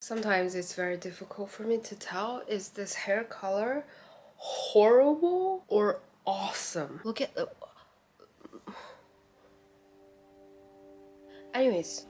Sometimes it's very difficult for me to tell, is this hair color horrible or awesome? Look at the... Anyways.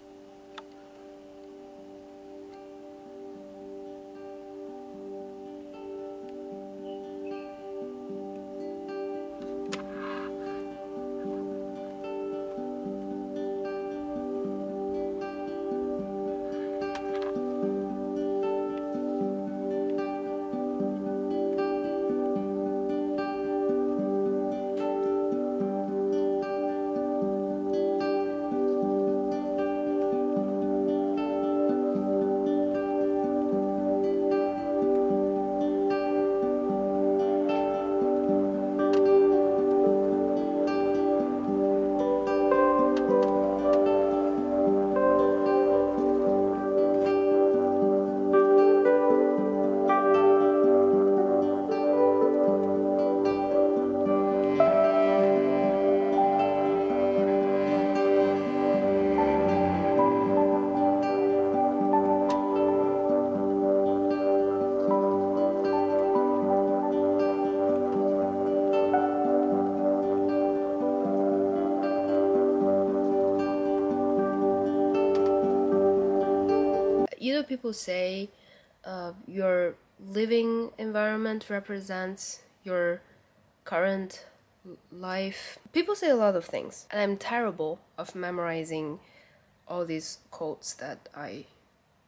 You know, people say your living environment represents your current life. People say a lot of things, and I'm terrible of memorizing all these quotes that I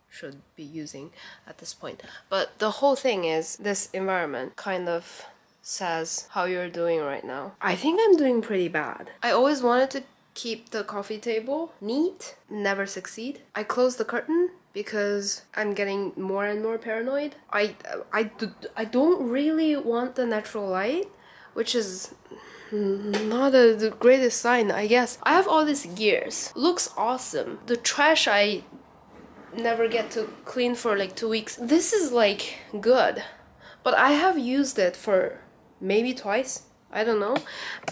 should be using at this point. But the whole thing is, this environment kind of says how you're doing right now. I think I'm doing pretty bad. I always wanted to keep the coffee table neat, never succeed. I closed the curtain because I'm getting more and more paranoid. I don't really want the natural light, which is not the greatest sign, I guess. I have all these gears. Looks awesome. The trash I never get to clean for like 2 weeks. This is like good, but I have used it for maybe twice. I don't know.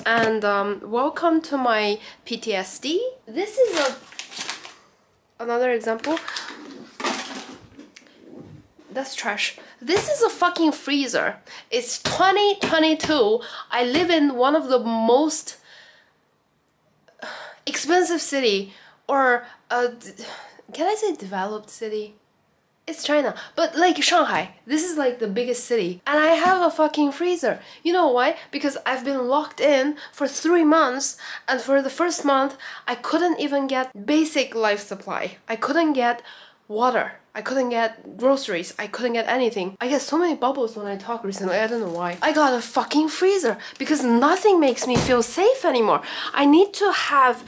And welcome to my PTSD. This is another example. That's trash. This is a fucking freezer. It's 2022. I live in one of the most expensive city, or can I say developed city? It's China, but like Shanghai. This is like the biggest city, and I have a fucking freezer. You know why? Because I've been locked in for 3 months, and for the first month I couldn't even get basic life supply. I couldn't get water. I couldn't get groceries. I couldn't get anything. I get so many bubbles when I talk recently. I don't know why. I got a fucking freezer because nothing makes me feel safe anymore. I need to have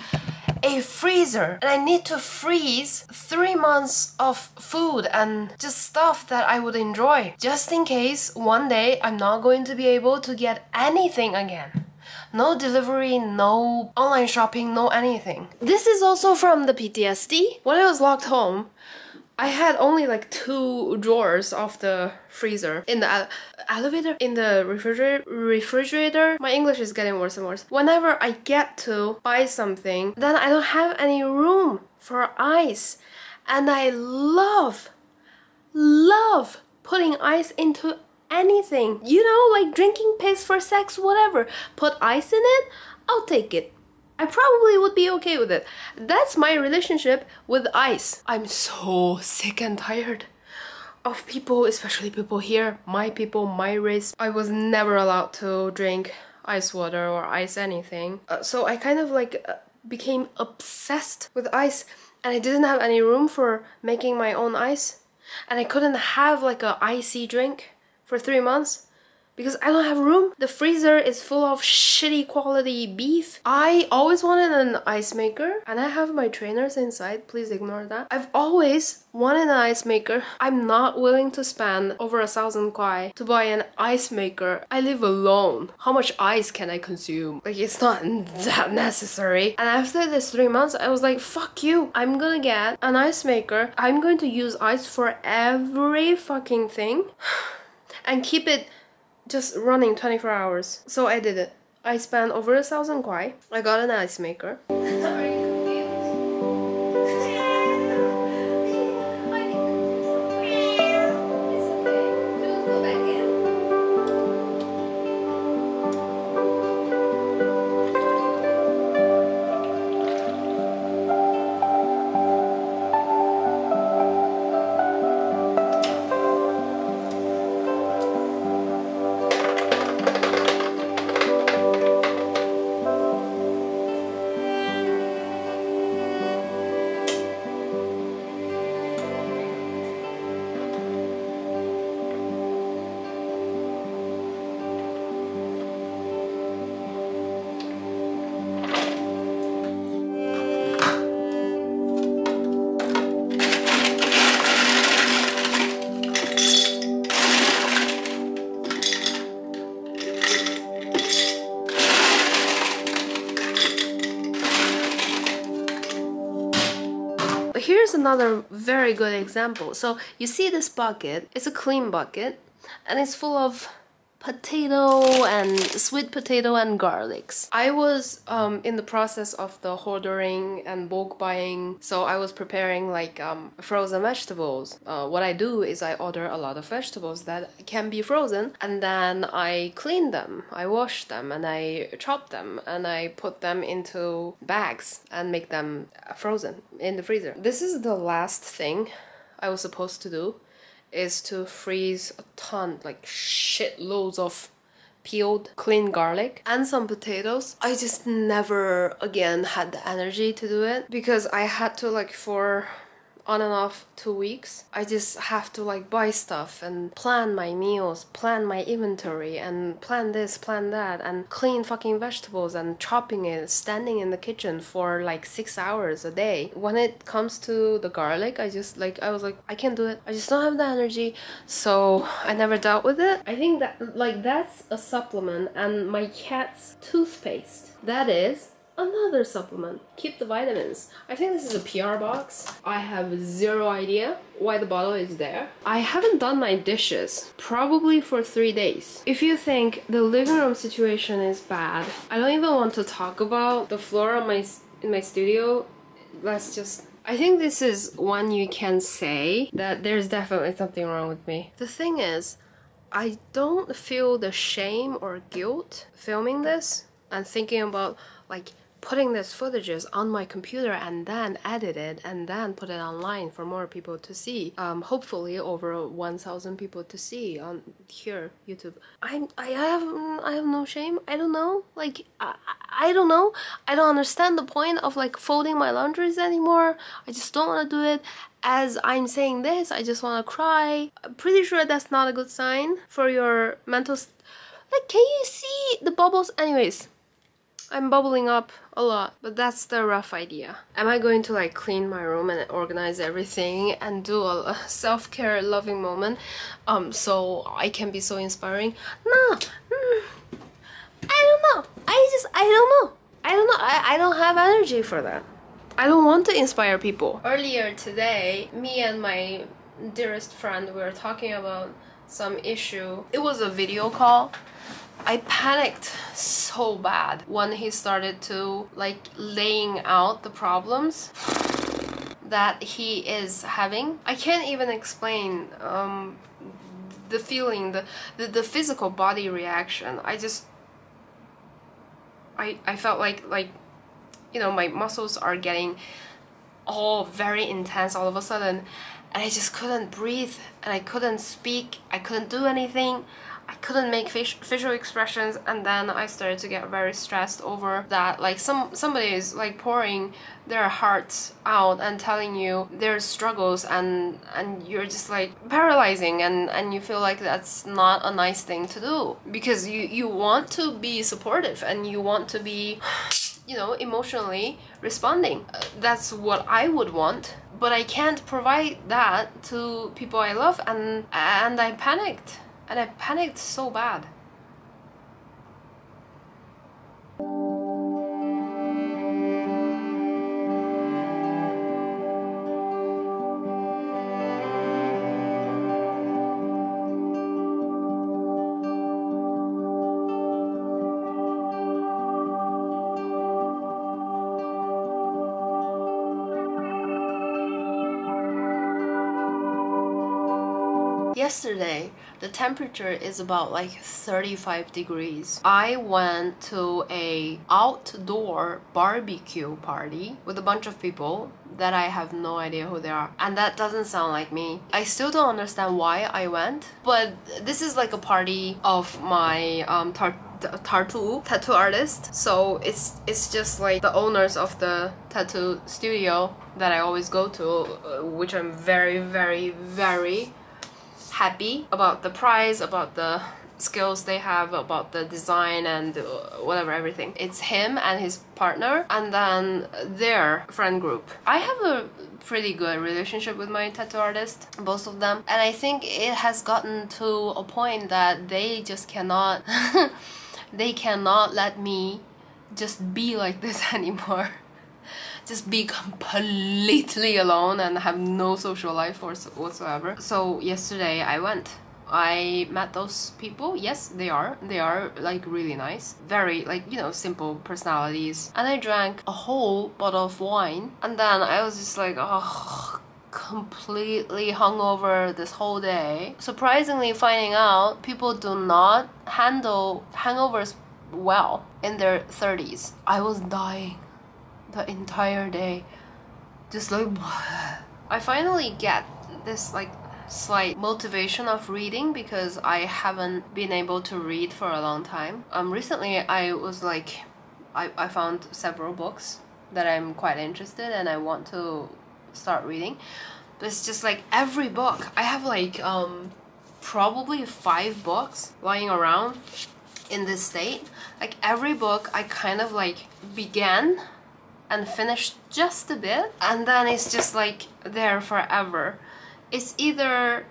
a freezer, and I need to freeze 3 months of food and just stuff that I would enjoy, just in case one day I'm not going to be able to get anything again. No delivery, no online shopping, no anything. This is also from the PTSD. When I was locked home, I had only like 2 drawers of the freezer. In the elevator, in the refrigerator. My English is getting worse and worse. Whenever I get to buy something, then I don't have any room for ice. And I love putting ice into anything. You know, like drinking piss for sex, whatever. Put ice in it, I'll take it. I probably would be okay with it. That's my relationship with ice. I'm so sick and tired of people, especially people here, my people, my race. I was never allowed to drink ice water or ice anything. So I kind of like became obsessed with ice, and I didn't have any room for making my own ice. And I couldn't have like a icy drink for 3 months. Because I don't have room. The freezer is full of shitty quality beef. I always wanted an ice maker, and I have my trainers inside. Please ignore that. I've always wanted an ice maker. I'm not willing to spend over 1,000 kwai to buy an ice maker. I live alone. How much ice can I consume? Like, it's not that necessary. And after this 3 months, I was like, fuck you. I'm gonna get an ice maker. I'm going to use ice for every fucking thing and keep it just running 24 hours. So I did it. I spent over 1,000 kwai. I got an ice maker. Are you confused? another very good example. So you see this bucket, it's a clean bucket, and it's full of potato and sweet potato and garlics. I was in the process of the ordering and bulk buying, so I was preparing like frozen vegetables. What I do is I order a lot of vegetables that can be frozen, and then I clean them, I wash them, and I chop them, and I put them into bags and make them frozen in the freezer. This is the last thing I was supposed to do, is to freeze a ton, like shitloads of peeled clean garlic and some potatoes. I just never again had the energy to do it because I had to, like, for on and off 2 weeks, I just have to like buy stuff and plan my meals, plan my inventory, and plan this, plan that, and clean fucking vegetables and chopping it, standing in the kitchen for like 6 hours a day. When it comes to the garlic, I was like, I can't do it. I just don't have the energy, so I never dealt with it. I think that like that's a supplement, and my cat's toothpaste, that is another supplement. Keep the vitamins. I think this is a PR box. I have zero idea why the bottle is there. I haven't done my dishes probably for 3 days. If you think the living room situation is bad, I don't even want to talk about the floor on in my studio. Let's just... I think this is one you can say that there's definitely something wrong with me. The thing is, I don't feel the shame or guilt filming this and thinking about like putting these footages on my computer and then edit it and then put it online for more people to see. Hopefully over 1,000 people to see on here, YouTube. I have no shame. I don't know. Like I don't know. I don't understand the point of like folding my laundries anymore. I just don't want to do it. As I'm saying this, I just want to cry. I'm pretty sure that's not a good sign for your mental. Like, can you see the bubbles? Anyways, I'm bubbling up a lot, but that's the rough idea. Am I going to like clean my room and organize everything and do a self-care loving moment so I can be so inspiring? No, I don't know. I don't know. I don't have energy for that. I don't want to inspire people. Earlier today, me and my dearest friend, we were talking about some issue. It was a video call. I panicked so bad when he started to like laying out the problems that he is having. I can't even explain the feeling, the physical body reaction. I felt like you know, my muscles are getting all very intense all of a sudden, and I just couldn't breathe, and I couldn't speak, I couldn't do anything, I couldn't make facial expressions, and then I started to get very stressed over that. Like somebody is like pouring their hearts out and telling you their struggles, and you're just like paralyzing, and you feel like that's not a nice thing to do, because you want to be supportive and you want to be, you know, emotionally responding. That's what I would want, but I can't provide that to people I love, and I panicked. And I panicked so bad. Yesterday, the temperature is about like 35 degrees. I went to a outdoor barbecue party with a bunch of people that I have no idea who they are. And that doesn't sound like me. I still don't understand why I went, but this is like a party of my tattoo artist. So it's just like the owners of the tattoo studio that I always go to, which I'm very, very, very happy about the price, about the skills they have, about the design and whatever, everything. It's him and his partner, and then their friend group. I have a pretty good relationship with my tattoo artist, both of them, and I think it has gotten to a point that they just cannot they cannot let me just be like this anymore. just be completely alone and have no social life whatsoever. So yesterday I went. I met those people. Yes, they are like really nice, very like, you know, simple personalities. And I drank a whole bottle of wine, and then I was just like, oh, completely hungover this whole day. Surprisingly, finding out people do not handle hangovers well in their 30s. I was dying the entire day, just like I finally get this like slight motivation of reading because I haven't been able to read for a long time. Recently I was like, I found several books that I'm quite interested and I want to start reading, but it's just like every book I have like probably 5 books lying around in this state. Like every book I kind of like began and finished just a bit, and then it's just like there forever. It's either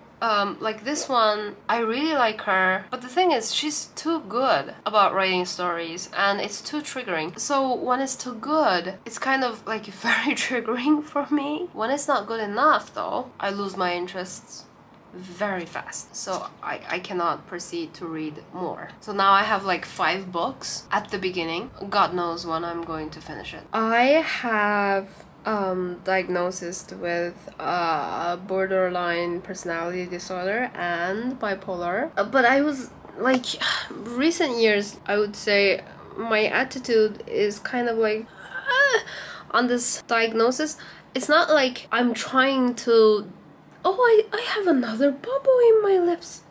like this one, I really like her, but the thing is she's too good about writing stories and it's too triggering. So when it's too good, it's kind of like very triggering for me. When it's not good enough though, I lose my interests very fast, so I cannot proceed to read more. So now I have like 5 books at the beginning. God knows when I'm going to finish it. I have diagnosis with borderline personality disorder and bipolar, but I was like, recent years I would say my attitude is kind of like on this diagnosis. It's not like I'm trying to, oh, I have another bubble in my lips,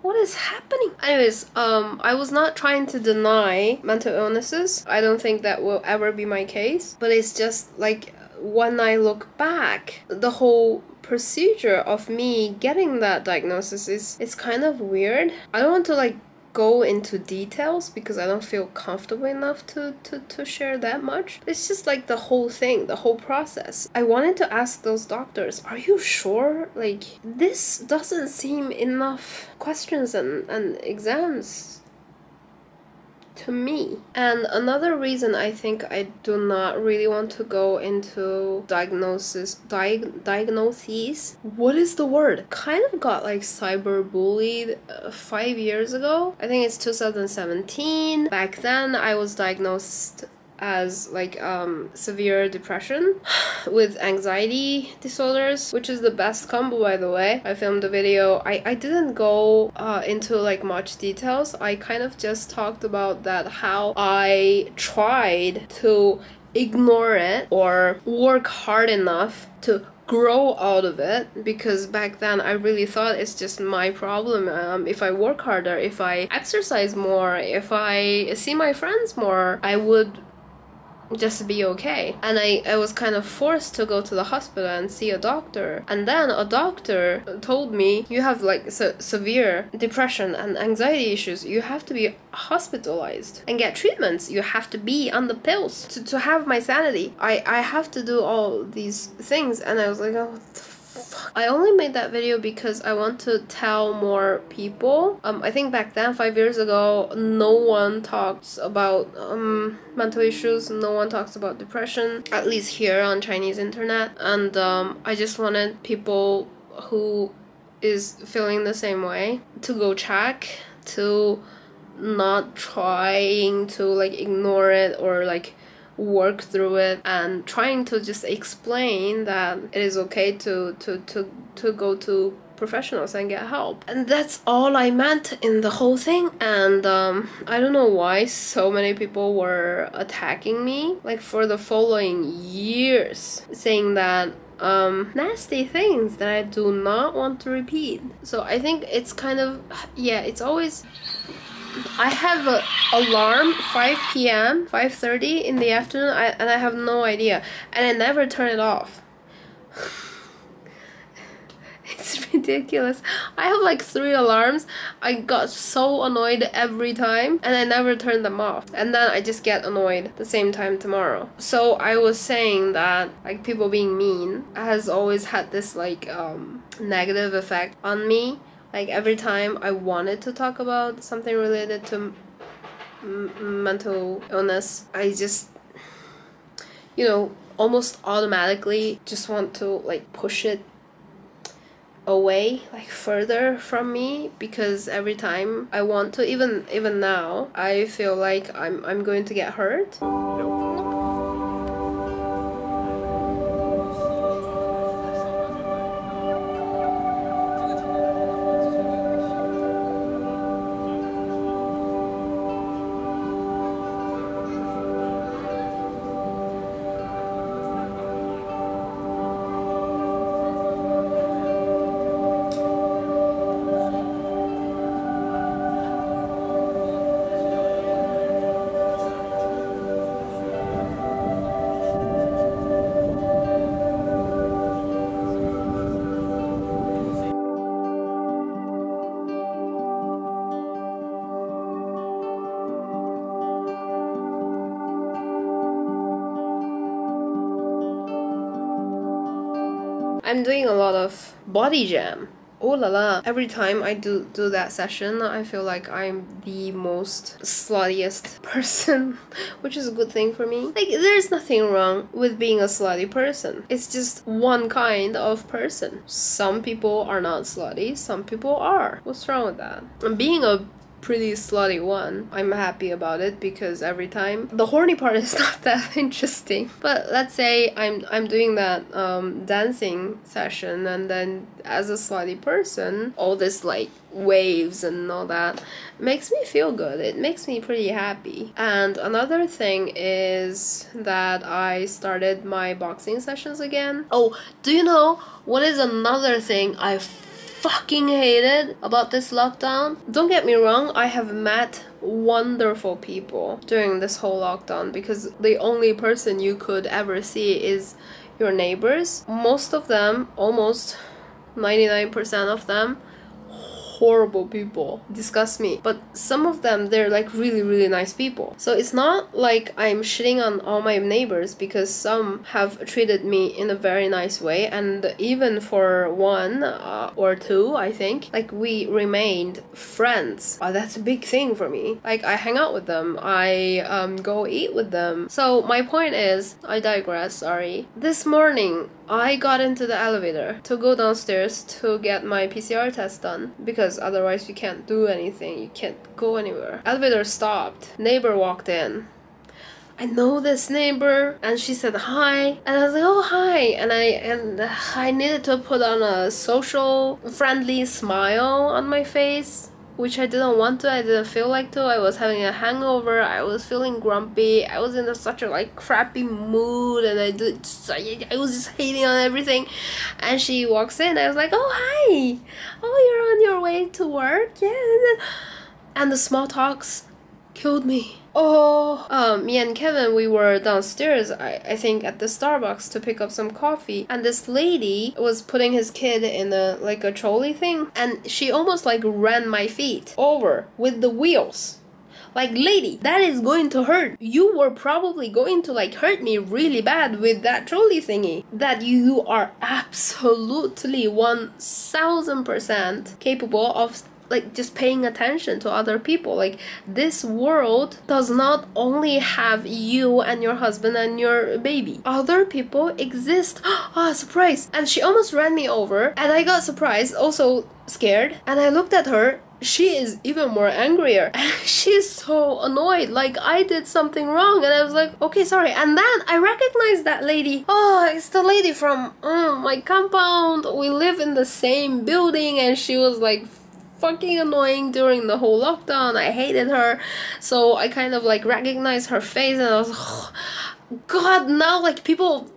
what is happening? Anyways, I was not trying to deny mental illnesses. I don't think that will ever be my case, but it's just like when I look back, the whole procedure of me getting that diagnosis is kind of weird. I don't want to like go into details because I don't feel comfortable enough to share that much. It's just like the whole thing, the whole process. I wanted to ask those doctors, are you sure? Like, this doesn't seem enough questions and exams to me. And another reason I think I do not really want to go into diagnoses, what is the word? Kind of got like cyber bullied 5 years ago. I think it's 2017. Back then I was diagnosed as like severe depression with anxiety disorders, which is the best combo, by the way. I filmed a video. I didn't go into like much details. I kind of just talked about that, how I tried to ignore it or work hard enough to grow out of it, because back then I really thought it's just my problem. If I work harder, if I exercise more, if I see my friends more, I would just be okay. And I was kind of forced to go to the hospital and see a doctor, and then a doctor told me, you have like severe depression and anxiety issues, you have to be hospitalized and get treatments, you have to be on the pills to have my sanity. I have to do all these things. And I was like, oh, what the fuck? I only made that video because I want to tell more people. I think back then, 5 years ago, no one talks about mental issues, no one talks about depression, at least here on Chinese internet. And I just wanted people who is feeling the same way to go check, to not trying to like ignore it or like work through it, and trying to just explain that it is okay to go to professionals and get help. And that's all I meant in the whole thing. And I don't know why so many people were attacking me like for the following years, saying that nasty things that I do not want to repeat. So I think it's kind of, yeah, it's always, I have an alarm 5 p.m., 5:30 in the afternoon, and I have no idea, and I never turn it off. It's ridiculous. I have like 3 alarms. I got so annoyed every time, and I never turn them off. And then I just get annoyed at the same time tomorrow. So I was saying that like people being mean has always had this like negative effect on me. Like every time I wanted to talk about something related to mental illness, I just, you know, almost automatically just want to like push it away, like further from me, because every time I want to, even now, I feel like I'm going to get hurt. I'm doing a lot of body jam. Oh la la. Every time I do that session, I feel like I'm the most sluttiest person, which is a good thing for me. Like, there's nothing wrong with being a slutty person. It's just one kind of person. Some people are not slutty, some people are. What's wrong with that? And being a pretty slutty one, I'm happy about it, because every time the horny part is not that interesting. But let's say I'm doing that dancing session, and then as a slutty person, all this like waves and all that makes me feel good. It makes me pretty happy. And another thing is that I started my boxing sessions again. Oh, do you know what is another thing I fucking hated about this lockdown? Don't get me wrong, I have met wonderful people during this whole lockdown, because the only person you could ever see is your neighbors. Most of them, almost 99% of them, horrible people, disgust me. But some of them, they're like really nice people. So it's not like I'm shitting on all my neighbors, because some have treated me in a very nice way, and even for one or two, I think, like, we remained friends. That's a big thing for me. Like, I hang out with them, I go eat with them. So my point is, I digress, sorry. This morning I got into the elevator to go downstairs to get my PCR test done, because otherwise you can't do anything, you can't go anywhere. Elevator stopped, neighbor walked in. I know this neighbor, and she said hi, and I was like, oh hi, and I needed to put on a social friendly smile on my face, which I didn't want to, I didn't feel like to. I was having a hangover, I was feeling grumpy, I was in such a like crappy mood, and I was just hating on everything. And she walks in, I was like, oh hi, oh you're on your way to work, yeah. And the small talks killed me. Oh, me and Kevin, we were downstairs, I think at the Starbucks to pick up some coffee, and this lady was putting his kid in a trolley thing, and she almost like ran my feet over with the wheels. Like, lady, that is going to hurt. You were probably going to like hurt me really bad with that trolley thingy. That you are absolutely 1000% capable of like just paying attention to other people. Like, this world does not only have you and your husband and your baby. Other people exist. Ah, surprise. And she almost ran me over, and I got surprised, also scared, and I looked at her. She is even more angrier. She's so annoyed, like I did something wrong, and I was like, okay, sorry. And then I recognized that lady. Oh, it's the lady from my compound. We live in the same building, and she was like fucking annoying during the whole lockdown. I hated her, so I kind of like recognized her face, and I was like, oh, God, now like people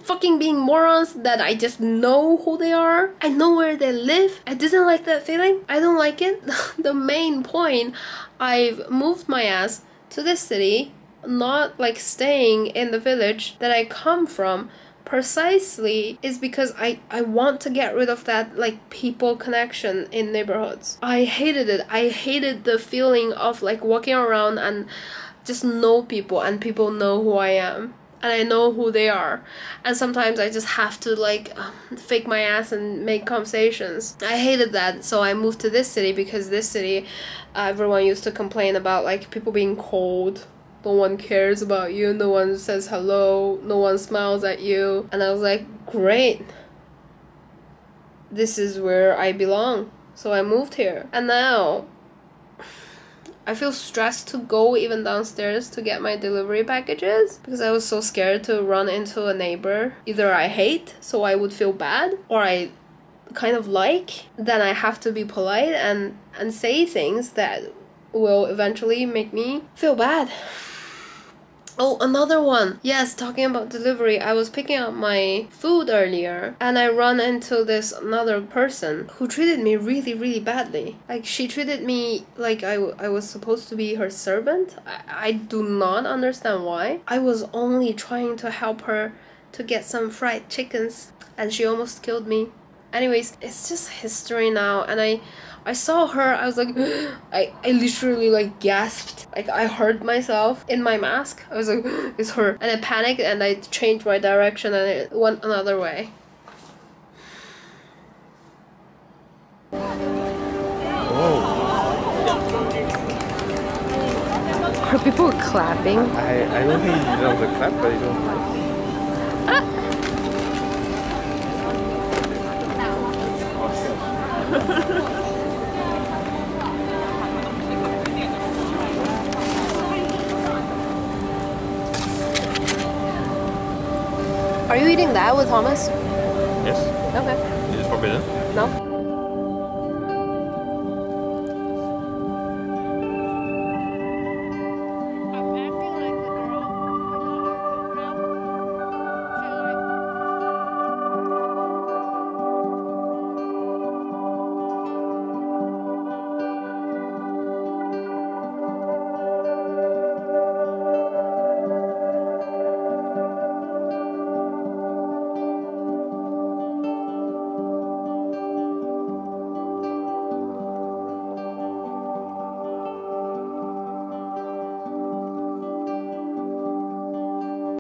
fucking being morons that I just know who they are. I know where they live. I didn't like that feeling. I don't like it. The main point, I've moved my ass to this city, not like staying in the village that I come from, precisely is because I want to get rid of that like people connection in neighborhoods. I hated it. I hated the feeling of like walking around and just know people, and people know who I am, and I know who they are, and sometimes I just have to like fake my ass and make conversations. I hated that, so I moved to this city, because this city everyone used to complain about like people being cold. no one cares about you, no one says hello, no one smiles at you. And I was like, great, this is where I belong. So I moved here, and now I feel stressed to go even downstairs to get my delivery packages because I was so scared to run into a neighbor either I hate, so I would feel bad, or I kind of like. Then I have to be polite and say things that will eventually make me feel bad. Oh, another one. Yes, talking about delivery, I was picking up my food earlier and I run into this another person who treated me really, really badly. Like, she treated me like I was supposed to be her servant. I do not understand why. I was only trying to help her to get some fried chickens and she almost killed me. Anyways, it's just history now, and I saw her, I was like, I literally like gasped. Like, I heard myself in my mask. I was like, it's her. And I panicked and I changed my direction and it went another way. Oh. Are people clapping? I don't think you know the clap, but I don't like. Are you eating that with Thomas? Yes. Okay. Is it forbidden? No.